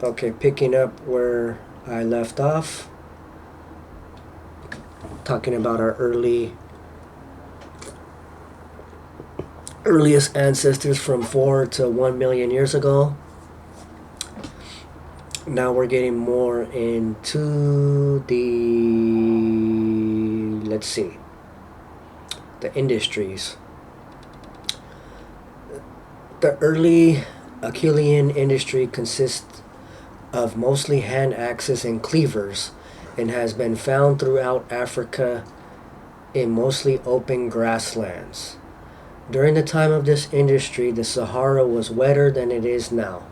Okay, picking up where I left off, talking about our earliest ancestors from 4 to 1 million years ago. Now we're getting more into let's see, the industries. The early Acheulian industry consists of mostly hand axes and cleavers and has been found throughout Africa in mostly open grasslands. During the time of this industry, the Sahara was wetter than it is now.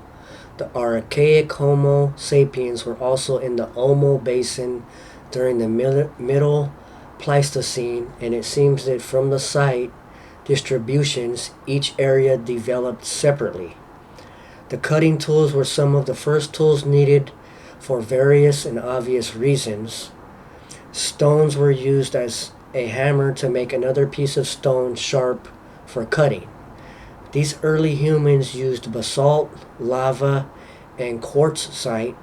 The archaic Homo sapiens were also in the Omo Basin during the Middle Pleistocene, and it seems that from the site distributions, each area developed separately. The cutting tools were some of the first tools needed for various and obvious reasons. Stones were used as a hammer to make another piece of stone sharp for cutting. These early humans used basalt, lava, and quartzite.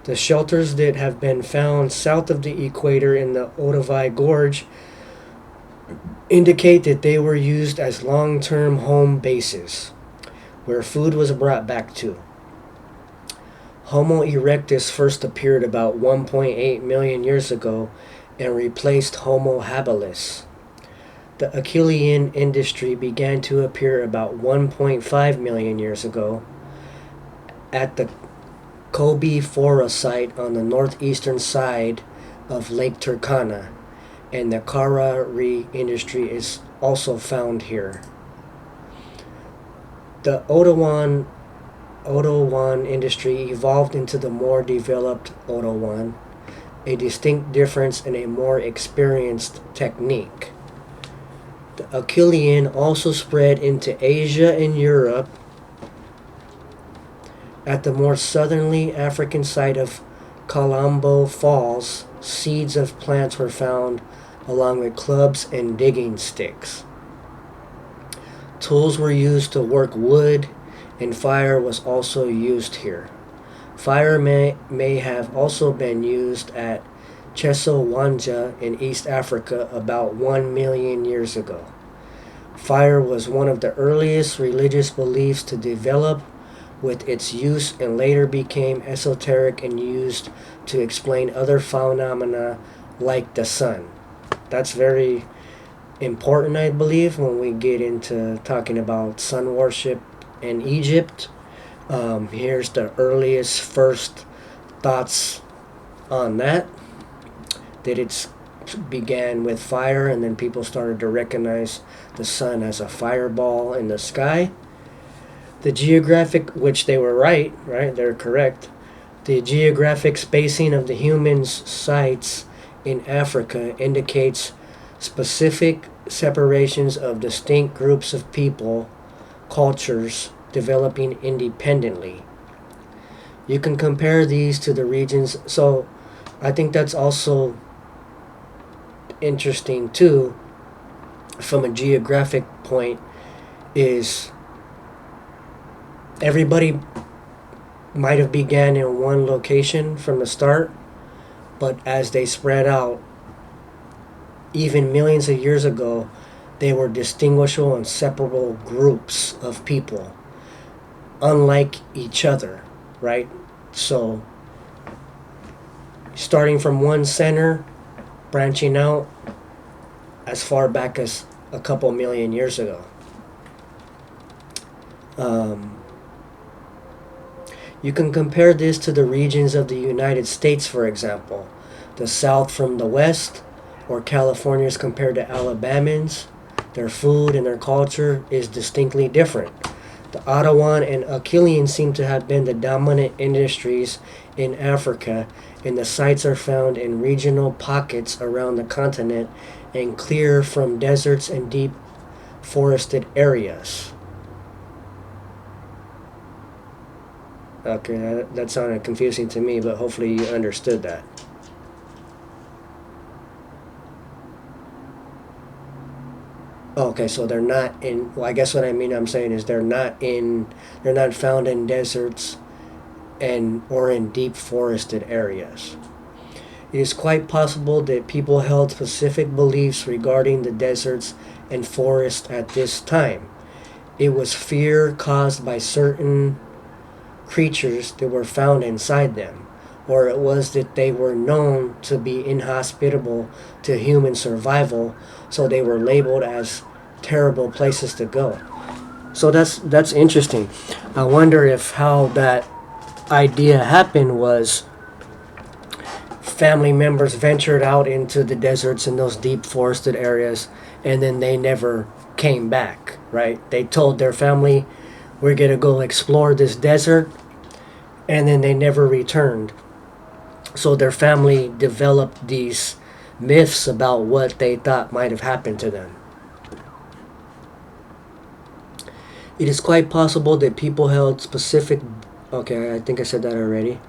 The shelters that have been found south of the equator in the Ottavai Gorge indicate that they were used as long-term home bases, where food was brought back to. Homo erectus first appeared about 1.8 million years ago and replaced Homo habilis. The Acheulean industry began to appear about 1.5 million years ago at the Kobe Fora site on the northeastern side of Lake Turkana, and the Karari industry is also found here. The Ottawan industry evolved into the more developed Ottawan, a distinct difference in a more experienced technique. The Acheulean also spread into Asia and Europe. At the more southerly African site of Colombo Falls, seeds of plants were found along with clubs and digging sticks. Tools were used to work wood, and fire was also used here. Fire may have also been used at Chesowanja in East Africa about 1 million years ago. Fire was one of the earliest religious beliefs to develop with its use and later became esoteric and used to explain other phenomena like the sun. That's very important, I believe, when we get into talking about sun worship in Egypt. Here's the earliest first thoughts on that it began with fire, and then people started to recognize the sun as a fireball in the sky. The geographic, which they were right, they're correct. The geographic spacing of the humans' sites in Africa indicates specific separations of distinct groups of people, cultures developing independently. You can compare these to the regions. So I think that's also interesting too, from a geographic point, is everybody might have began in one location from the start, but as they spread out, even millions of years ago, they were distinguishable and separable groups of people, unlike each other, right? So, starting from one center, branching out as far back as a couple million years ago. You can compare this to the regions of the United States, for example. The South from the West, or Californians compared to Alabamans. Their food and their culture is distinctly different. The Ottawan and Acheulean seem to have been the dominant industries in Africa, and the sites are found in regional pockets around the continent and clear from deserts and deep forested areas. Okay, that sounded confusing to me, but hopefully you understood that. Okay, so they're not in. Well, I guess what I'm saying is they're not found in deserts and or in deep forested areas. It is quite possible that people held specific beliefs regarding the deserts and forests at this time. It was fear caused by certain creatures that were found inside them, or it was that they were known to be inhospitable to human survival, so they were labeled as terrible places to go. So that's interesting. I wonder if how that idea happened was family members ventured out into the deserts in those deep forested areas, and then they never came back, right? They told their family, we're going to go explore this desert, and then they never returned. So their family developed these myths about what they thought might have happened to them. It is quite possible that people held specific... Okay, I think I said that already.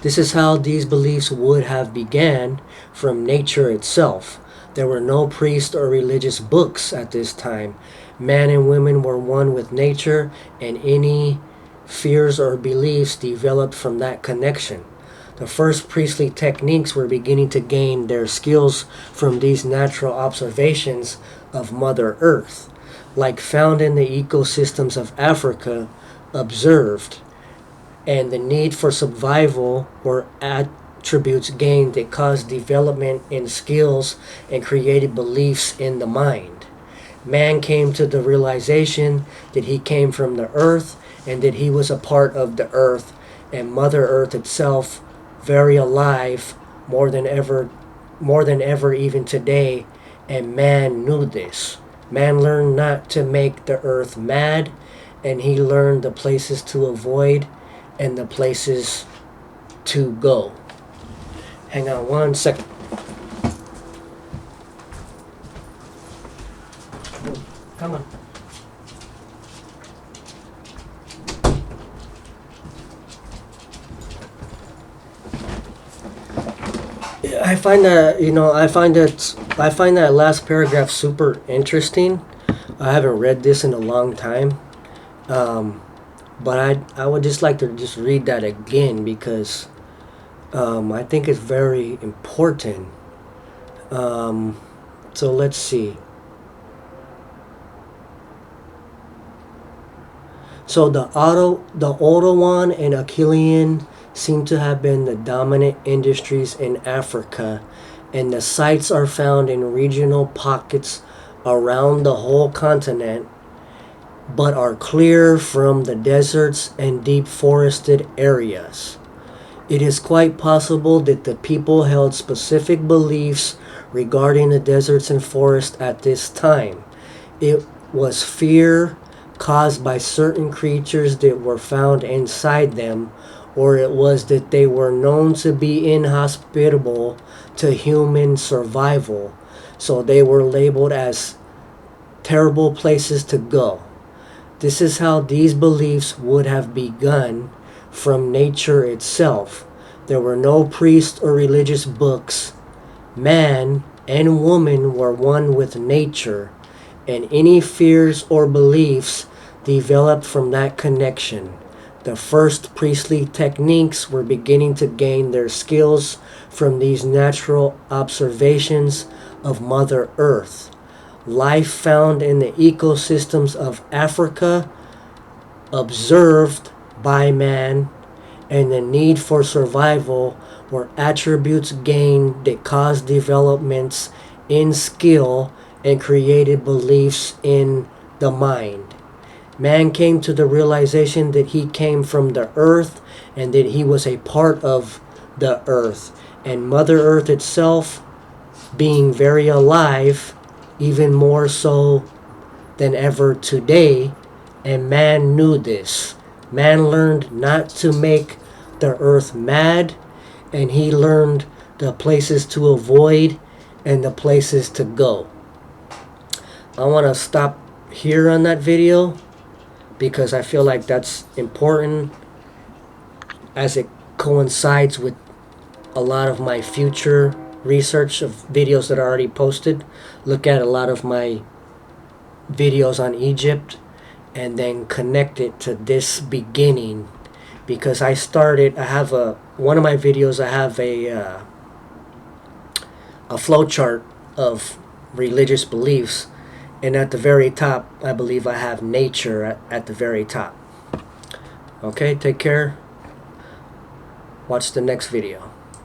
This is how these beliefs would have began from nature itself. There were no priests or religious books at this time. Man and women were one with nature, and any fears or beliefs developed from that connection. The first priestly techniques were beginning to gain their skills from these natural observations of Mother Earth, like found in the ecosystems of Africa, observed, and the need for survival were attributes gained that caused development in skills and created beliefs in the mind. Man came to the realization that he came from the earth and that he was a part of the earth, and Mother Earth itself, very alive, more than ever even today, and man knew this. Man learned not to make the earth mad, and he learned the places to avoid and the places to go. Hang on one second. Come on. I find that last paragraph super interesting. I haven't read this in a long time, but I would just like to just read that again because I think it's very important. So let's see. So the Ottawan and Acheulian seem to have been the dominant industries in Africa, and the sites are found in regional pockets around the whole continent, but are clear from the deserts and deep forested areas. It is quite possible that the people held specific beliefs regarding the deserts and forests at this time. It was fear caused by certain creatures that were found inside them, or it was that they were known to be inhospitable to human survival, so they were labeled as terrible places to go. This is how these beliefs would have begun from nature itself. There were no priests or religious books. Man and woman were one with nature, and any fears or beliefs developed from that connection. The first priestly techniques were beginning to gain their skills from these natural observations of Mother Earth. Life found in the ecosystems of Africa, observed by man, and the need for survival were attributes gained that caused developments in skill and created beliefs in the mind. Man came to the realization that he came from the earth and that he was a part of the earth. And Mother Earth itself, being very alive, even more so than ever today, and man knew this. Man learned not to make the earth mad, and he learned the places to avoid and the places to go. I want to stop here on that video because I feel like that's important as it coincides with a lot of my future research of videos that are already posted. Look at a lot of my videos on Egypt and then connect it to this beginning, because I have one of my videos, I have a flow chart of religious beliefs, and at the very top I believe I have nature at the very top. Okay, take care. Watch the next video.